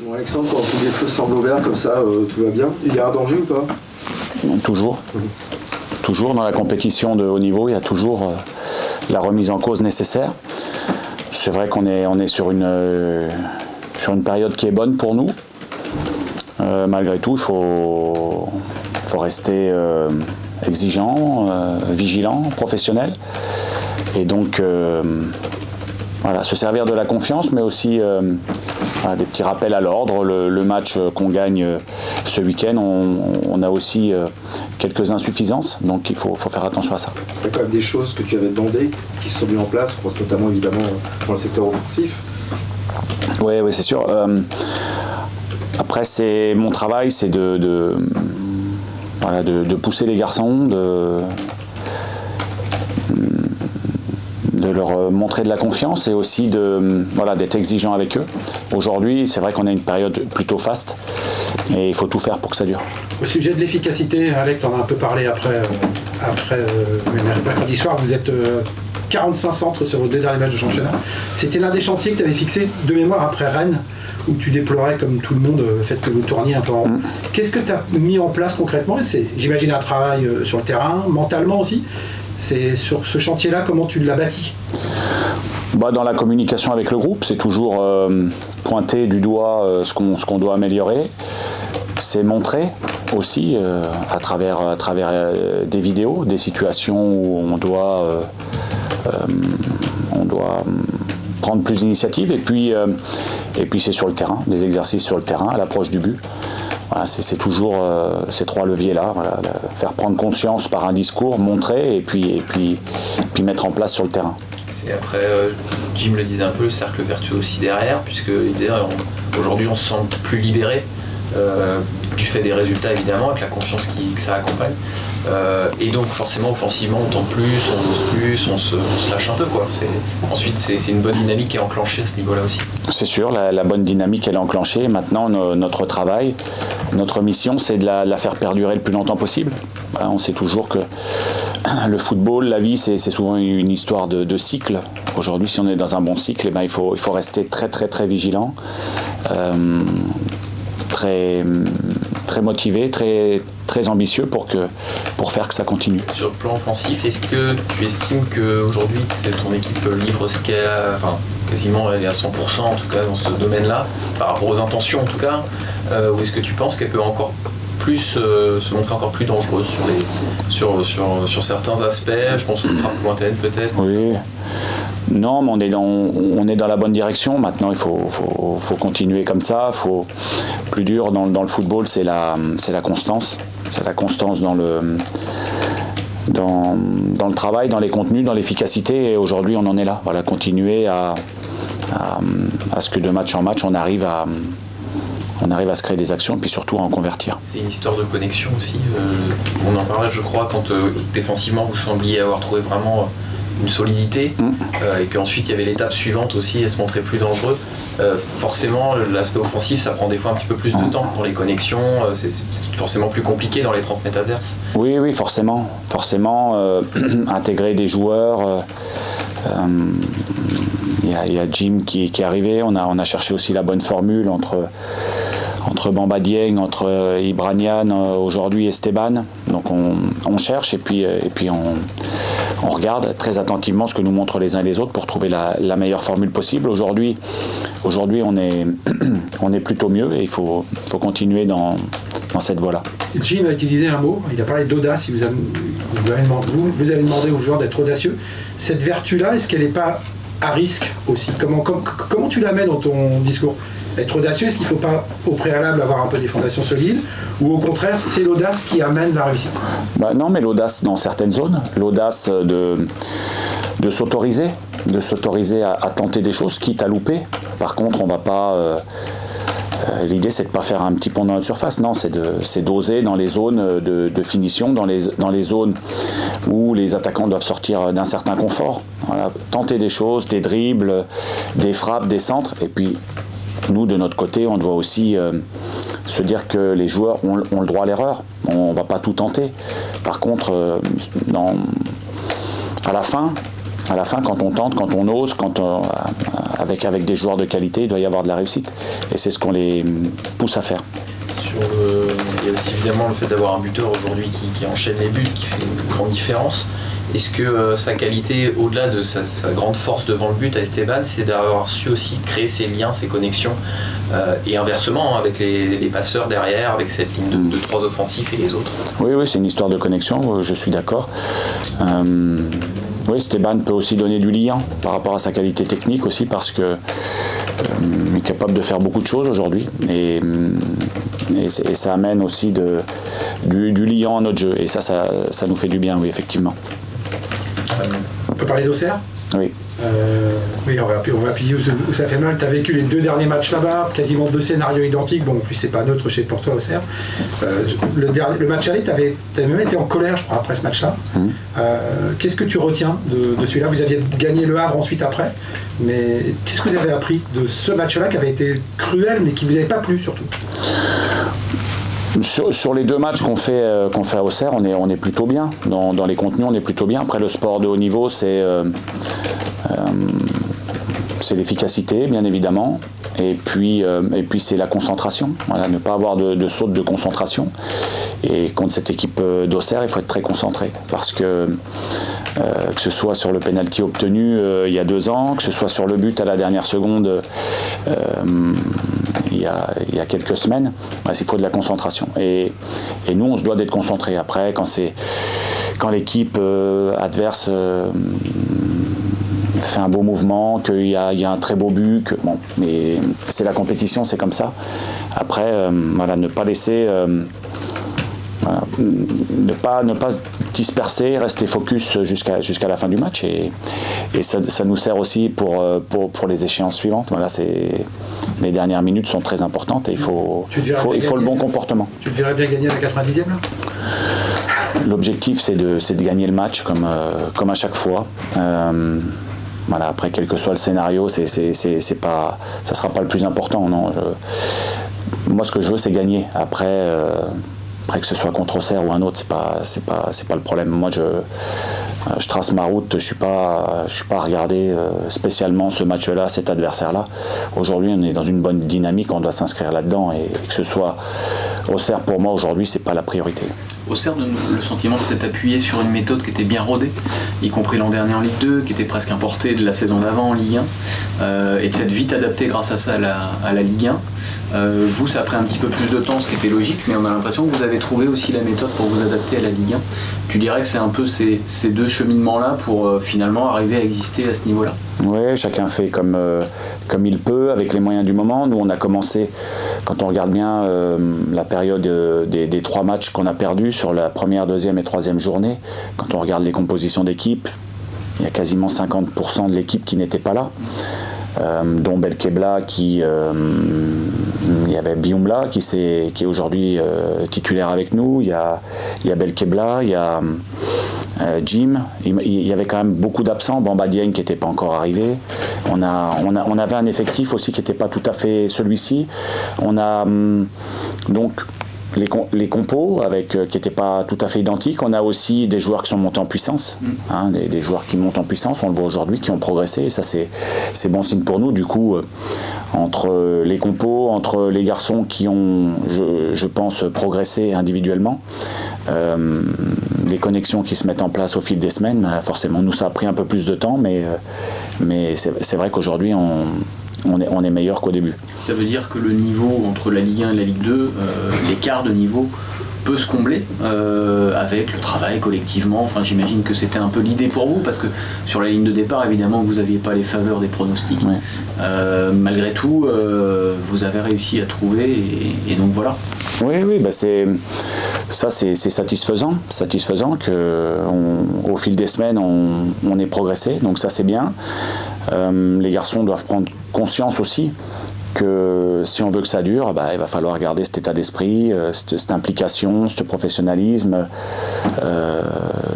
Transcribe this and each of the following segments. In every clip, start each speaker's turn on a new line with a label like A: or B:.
A: Bon, Alexandre, quand tous les feux semblent ouverts comme ça, tout va bien. Il y a un danger ou pas?
B: Toujours. Toujours dans la compétition de haut niveau, il y a toujours la remise en cause nécessaire. C'est vrai qu'on est sur une période qui est bonne pour nous. Malgré tout, il faut rester exigeant, vigilant, professionnel. Et donc, voilà, se servir de la confiance, mais aussi des petits rappels à l'ordre. Le match qu'on gagne ce week-end, on a aussi quelques insuffisances, donc il faut faire attention à ça.
A: Il y a quand même des choses que tu avais demandées qui se sont mises en place, je pense notamment évidemment dans le secteur offensif.
B: Oui, c'est sûr. Après, mon travail, c'est de pousser les garçons, de leur montrer de la confiance et aussi d'être exigeant avec eux. Aujourd'hui, c'est vrai qu'on a une période plutôt faste et il faut tout faire pour que ça dure.
C: Au sujet de l'efficacité, Alex, on en a un peu parlé après mercredi soir, vous êtes 45 centres sur vos 2 derniers matchs de championnat. C'était l'un des chantiers que tu avais fixé de mémoire après Rennes, où tu déplorais comme tout le monde le fait que vous tourniez un peu en rond. Qu'est-ce que tu as mis en place concrètement? J'imagine un travail sur le terrain, mentalement aussi. C'est sur ce chantier-là, comment tu l'as bâti?
B: Dans la communication avec le groupe, c'est toujours pointer du doigt ce qu'on doit améliorer. C'est montrer aussi à travers des vidéos, des situations où on doit prendre plus d'initiative. Et puis c'est sur le terrain, des exercices sur le terrain, à l'approche du but. Voilà, c'est toujours ces 3 leviers-là, voilà, faire prendre conscience par un discours, montrer et puis mettre en place sur le terrain.
D: C'est après, Jim le disait un peu, le cercle vertueux aussi derrière, puisque aujourd'hui on se sent plus libéré du fait des résultats évidemment, avec la confiance que ça accompagne. Et donc forcément offensivement on tente plus, on ose plus, on se lâche un peu quoi. Ensuite c'est une bonne dynamique qui est enclenchée à ce niveau-là aussi. C'est
B: sûr, la bonne dynamique elle est enclenchée. Maintenant notre travail, notre mission c'est de la faire perdurer le plus longtemps possible. Voilà, on sait toujours que le football, la vie c'est souvent une histoire de cycle. Aujourd'hui si on est dans un bon cycle, il faut rester très très très vigilant. Très motivé, très ambitieux pour faire que ça continue.
D: Sur le plan offensif, est-ce que tu estimes qu'aujourd'hui ton équipe livre ce qu'elle a, quasiment elle est à 100% en tout cas dans ce domaine-là, par rapport aux intentions en tout cas, ou est-ce que tu penses qu'elle peut encore plus se montrer encore plus dangereuse sur certains aspects? Je pense aux frappes lointaines peut-être.
B: Oui. Non, mais on est dans la bonne direction. Maintenant, il faut continuer comme ça. Plus dur dans le football, c'est la constance. C'est la constance dans le travail, dans les contenus, dans l'efficacité. Et aujourd'hui, on en est là. Voilà, continuer à ce que de match en match, on arrive à se créer des actions et puis surtout à en convertir.
D: C'est une histoire de connexion aussi. On en parlait, je crois, quand défensivement, vous sembliez avoir trouvé vraiment une solidité et qu'ensuite il y avait l'étape suivante aussi, elle se montrait plus dangereux. Forcément l'aspect offensif ça prend des fois un petit peu plus de temps pour les connexions, c'est forcément plus compliqué dans les 30 mètres adverses.
B: Oui, forcément intégrer des joueurs, il y a Jim qui est arrivé, on a cherché aussi la bonne formule entre Bamba Dieng, entre Ibranian, aujourd'hui Esteban. Donc on cherche et puis on regarde très attentivement ce que nous montrent les uns et les autres pour trouver la meilleure formule possible. Aujourd'hui on est plutôt mieux et il faut continuer dans cette voie-là.
C: Jim a utilisé un mot, il a parlé d'audace, vous avez demandé aux joueurs d'être audacieux. Cette vertu-là, est-ce qu'elle n'est pas à risque aussi? Comment tu l'amènes dans ton discours? Être audacieux, est-ce qu'il ne faut pas au préalable avoir un peu des fondations solides, ou au contraire c'est l'audace qui amène la réussite?
B: Non, mais l'audace dans certaines zones, l'audace de s'autoriser à tenter des choses, quitte à louper. Par contre, on va pas... l'idée c'est de ne pas faire un petit pont dans notre surface, non, c'est d'oser dans les zones de finition, dans les zones où les attaquants doivent sortir d'un certain confort. Voilà, tenter des choses, des dribbles, des frappes, des centres, et puis nous de notre côté on doit aussi se dire que les joueurs ont le droit à l'erreur, on ne va pas tout tenter. Par contre, à la fin, quand on tente, quand on ose, avec des joueurs de qualité, il doit y avoir de la réussite. Et c'est ce qu'on les pousse à faire.
D: Il y a aussi évidemment le fait d'avoir un buteur aujourd'hui qui enchaîne les buts, qui fait une grande différence. Est-ce que sa qualité, au-delà de sa grande force devant le but à Esteban, c'est d'avoir su aussi créer ses liens, ses connexions, et inversement avec les passeurs derrière, avec cette ligne de 3 offensifs et les autres? Oui,
B: c'est une histoire de connexion, je suis d'accord. Oui, Esteban peut aussi donner du lien par rapport à sa qualité technique aussi, parce que il est capable de faire beaucoup de choses aujourd'hui, et ça amène aussi du lien à notre jeu, et ça nous fait du bien, oui, effectivement.
C: On peut parler d'Auxerre?
B: Oui.
C: Oui, on va appuyer où ça fait mal. Tu as vécu les 2 derniers matchs là-bas, quasiment 2 scénarios identiques. Bon, en plus, c'est pas neutre pour toi, Auxerre. Le match aller, tu avais même été en colère, je crois, après ce match-là. Qu'est-ce que tu retiens de celui-là? Vous aviez gagné le Havre ensuite après, mais qu'est-ce que vous avez appris de ce match-là qui avait été cruel, mais qui vous avait pas plu surtout?
B: Sur les 2 matchs qu'on fait à Auxerre, on est plutôt bien. Dans les contenus, on est plutôt bien. Après, le sport de haut niveau, c'est l'efficacité, bien évidemment. Et puis c'est la concentration. Voilà, ne pas avoir de saute de concentration. Et contre cette équipe d'Auxerre, il faut être très concentré. Parce que ce soit sur le penalty obtenu il y a 2 ans, que ce soit sur le but à la dernière seconde il y a quelques semaines, il faut de la concentration. Et nous, on se doit d'être concentrés. Après, quand l'équipe adverse fait un beau mouvement, qu'il y a un très beau but, mais c'est la compétition, c'est comme ça. Après, ne pas laisser... ne pas se disperser, rester focus jusqu'à la fin du match, et ça nous sert aussi pour les échéances suivantes. Voilà, les dernières minutes sont très importantes et il faut le bon comportement.
C: Tu te verrais bien gagner à la 90e là?
B: L'objectif, c'est de gagner le match comme à chaque fois. Voilà, après, quel que soit le scénario, ça sera pas le plus important. Non. Moi, ce que je veux, c'est gagner. Après, que ce soit contre Auxerre ou un autre, c'est pas le problème. Moi, je trace ma route. Je suis pas à regarder spécialement ce match-là, cet adversaire-là. Aujourd'hui, on est dans une bonne dynamique. On doit s'inscrire là-dedans, et que ce soit Auxerre, pour moi, aujourd'hui, c'est pas la priorité.
E: Auxerre donne le sentiment de s'être appuyé sur une méthode qui était bien rodée, y compris l'an dernier en Ligue 2, qui était presque importée de la saison d'avant en Ligue 1, et de s'être vite adapté grâce à ça à la Ligue 1. Vous, ça a pris un petit peu plus de temps, ce qui était logique, mais on a l'impression que vous avez trouvé aussi la méthode pour vous adapter à la Ligue 1. Tu dirais que c'est un peu ces 2 cheminements-là pour finalement arriver à exister à ce niveau-là?
B: Oui, chacun fait comme il peut, avec les moyens du moment. Nous, on a commencé, quand on regarde bien la période des 3 matchs qu'on a perdus sur la première, deuxième et troisième journée, quand on regarde les compositions d'équipe, il y a quasiment 50% de l'équipe qui n'était pas là. Dont Belkebla, il y avait Bioumla qui est aujourd'hui titulaire avec nous, il y a Belkebla, il y a Jim, il y avait quand même beaucoup d'absents, Bamba Dieng qui n'était pas encore arrivé, on avait un effectif aussi qui n'était pas tout à fait celui-ci, on a donc les compos qui n'étaient pas tout à fait identiques. On a aussi des joueurs qui sont montés en puissance, des joueurs qui montent en puissance, on le voit aujourd'hui, qui ont progressé, et ça c'est bon signe pour nous. Du coup, entre les compos, entre les garçons qui ont, je pense, progressé individuellement, les connexions qui se mettent en place au fil des semaines, forcément, nous ça a pris un peu plus de temps, mais c'est vrai qu'aujourd'hui on est meilleur qu'au début.
E: Ça veut dire que le niveau entre la Ligue 1 et la Ligue 2, l'écart de niveau peut se combler avec le travail collectivement. Enfin, j'imagine que c'était un peu l'idée pour vous, parce que sur la ligne de départ, évidemment, vous n'aviez pas les faveurs des pronostics. Ouais. Malgré tout, vous avez réussi à trouver, et donc voilà.
B: Oui, bah c'est satisfaisant qu'au fil des semaines, on ait progressé, donc ça c'est bien. Les garçons doivent prendre conscience aussi que si on veut que ça dure, il va falloir garder cet état d'esprit, cette implication, ce professionnalisme,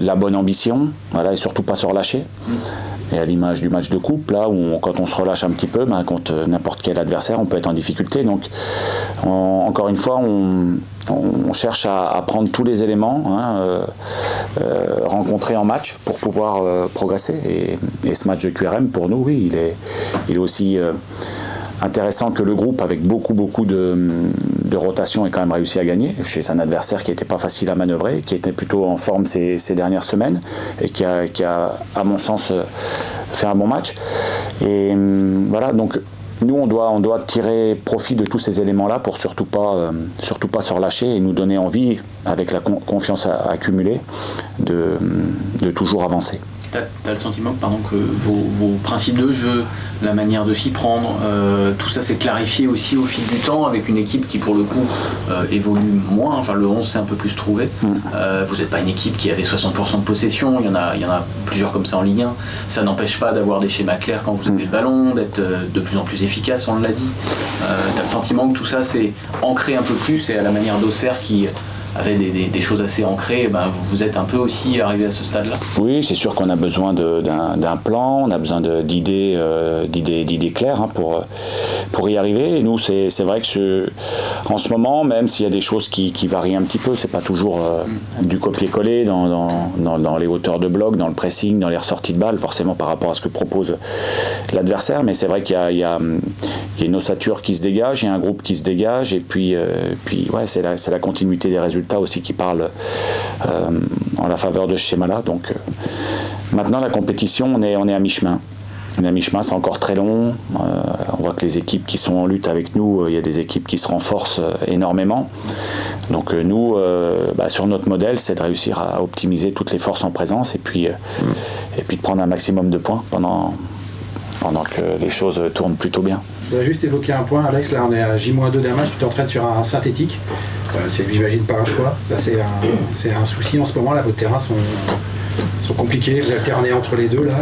B: la bonne ambition, voilà, et surtout pas se relâcher. Et à l'image du match de coupe, là où quand on se relâche un petit peu, contre n'importe quel adversaire, on peut être en difficulté. Donc encore une fois, on cherche à prendre tous les éléments rencontrés en match pour pouvoir progresser. Et ce match de QRM, pour nous, oui, il est aussi intéressant que le groupe, avec beaucoup de rotation, ait quand même réussi à gagner chez un adversaire qui n'était pas facile à manœuvrer, qui était plutôt en forme ces dernières semaines et qui a, à mon sens, fait un bon match. Et voilà, donc nous, on doit tirer profit de tous ces éléments-là pour surtout pas se relâcher et nous donner envie, avec la confiance accumulée, de toujours avancer.
E: T'as le sentiment que vos principes de jeu, la manière de s'y prendre, tout ça s'est clarifié aussi au fil du temps avec une équipe qui pour le coup évolue moins, enfin le 11 s'est un peu plus trouvé. Vous n'êtes pas une équipe qui avait 60% de possession, il y en a plusieurs comme ça en Ligue 1. Ça n'empêche pas d'avoir des schémas clairs quand vous avez le ballon, d'être de plus en plus efficace, on l'a dit. T'as le sentiment que tout ça s'est ancré un peu plus et à la manière d'Auxerre qui avait des choses assez ancrées, vous êtes un peu aussi arrivé à ce stade-là? Oui,
B: c'est sûr qu'on a besoin d'un plan, on a besoin d'idées claires pour y arriver. Et nous, c'est vrai que en ce moment, même s'il y a des choses qui varient un petit peu, c'est pas toujours du copier-coller dans les hauteurs de bloc, dans le pressing, dans les ressorties de balles, forcément par rapport à ce que propose l'adversaire. Mais c'est vrai qu'il y a une ossature qui se dégage, il y a un groupe qui se dégage, et puis ouais, c'est la continuité des résultats aussi qui parle en la faveur de ce schéma-là. Donc maintenant la compétition, on est à mi-chemin. On est à mi-chemin, c'est encore très long. On voit que les équipes qui sont en lutte avec nous, il y a des équipes qui se renforcent énormément. Donc nous, sur notre modèle, c'est de réussir à optimiser toutes les forces en présence et puis de prendre un maximum de points pendant que les choses tournent plutôt bien.
C: Je voudrais juste évoquer un point, Alex. Là, on est à J-2 d'un match. Tu t'entraînes sur un synthétique. C'est, j'imagine, pas un choix. Ça, c'est un souci en ce moment. Là, vos terrains sont compliqués. Vous alternez entre les deux. Là.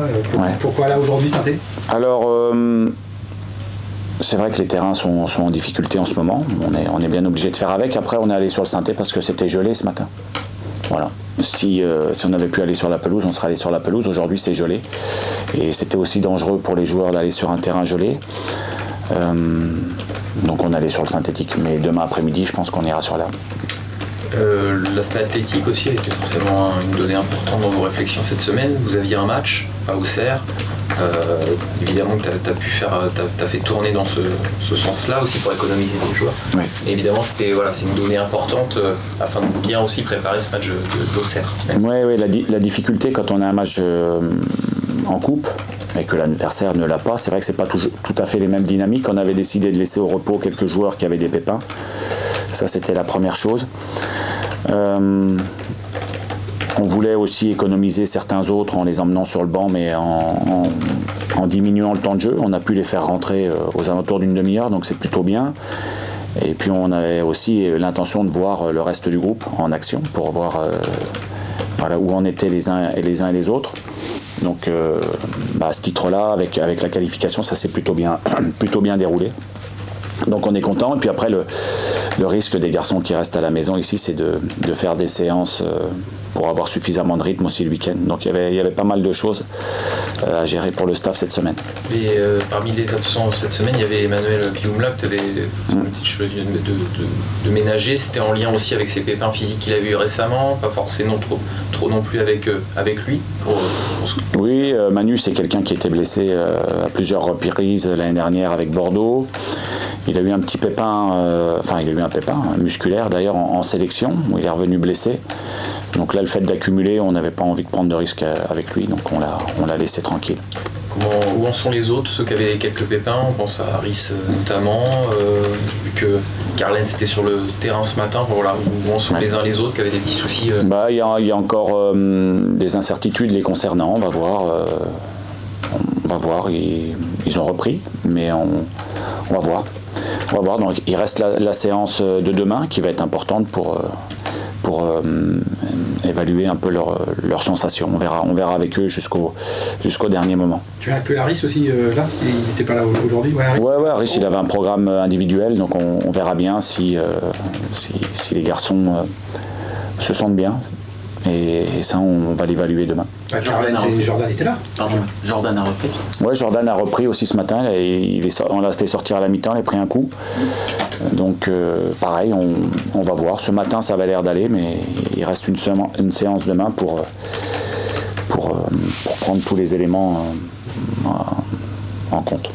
C: Pourquoi là aujourd'hui, synthé? Alors,
B: c'est vrai que les terrains sont en difficulté en ce moment. On est bien obligé de faire avec. Après, on est allé sur le synthé parce que c'était gelé ce matin. Voilà. Si on avait pu aller sur la pelouse, on serait allé sur la pelouse. Aujourd'hui, c'est gelé. Et c'était aussi dangereux pour les joueurs d'aller sur un terrain gelé. Donc on allait sur le synthétique. Mais demain après-midi, je pense qu'on ira sur l'herbe.
D: L'aspect athlétique aussi a été forcément une donnée importante dans vos réflexions cette semaine. Vous aviez un match à Auxerre. Évidemment que tu as fait tourner dans ce sens-là aussi pour économiser les joueurs.
B: Oui.
D: Et évidemment, c'est une donnée importante afin de bien aussi préparer ce match d'Auxerre.
B: Oui, la difficulté quand on a un match en coupe et que l'adversaire ne l'a pas, c'est vrai que c'est pas tout à fait les mêmes dynamiques. On avait décidé de laisser au repos quelques joueurs qui avaient des pépins. Ça, c'était la première chose. On voulait aussi économiser certains autres en les emmenant sur le banc, mais en diminuant le temps de jeu. On a pu les faire rentrer aux alentours d'une demi-heure, donc c'est plutôt bien. Et puis on avait aussi l'intention de voir le reste du groupe en action pour voir où en étaient les uns et les autres. Donc à ce titre-là, avec la qualification, ça s'est plutôt bien déroulé. Donc on est content. Et puis après, le risque des garçons qui restent à la maison ici, c'est de faire des séances pour avoir suffisamment de rythme aussi le week-end. Donc il y avait pas mal de choses à gérer pour le staff cette semaine.
D: Et parmi les absents cette semaine, il y avait Emmanuel Bioumla que tu avais une petite chose de ménager. C'était en lien aussi avec ses pépins physiques qu'il a eu récemment, pas forcément trop non plus avec lui.
B: Oui, Manu, c'est quelqu'un qui était blessé à plusieurs reprises l'année dernière avec Bordeaux. Il a eu un petit pépin, musculaire d'ailleurs en sélection, où il est revenu blessé. Donc là, le fait d'accumuler, on n'avait pas envie de prendre de risques avec lui, donc on l'a laissé tranquille.
D: Où en sont les autres, ceux qui avaient quelques pépins? On pense à Harris notamment, vu que Carlens était sur le terrain ce matin. Voilà, où en sont les uns les autres qui avaient des petits soucis?
B: Il y a encore des incertitudes les concernant, on va voir. Ils ont repris, mais on va voir. Donc il reste la séance de demain qui va être importante pour évaluer un peu leurs sensations. On verra avec eux jusqu'au dernier moment.
C: Tu as inclus Harris aussi là? Il n'était pas là aujourd'hui?
B: Ouais, Harris, il avait un programme individuel, donc on verra bien si les garçons se sentent bien. Et ça, on va l'évaluer demain.
C: Jordan était là.
E: Pardon, Jordan a repris.
B: Ouais, Jordan a repris aussi ce matin. On l'a fait sortir à la mi-temps, il a pris un coup. Donc pareil, on va voir. Ce matin, ça avait l'air d'aller, mais il reste une séance demain pour prendre tous les éléments en compte.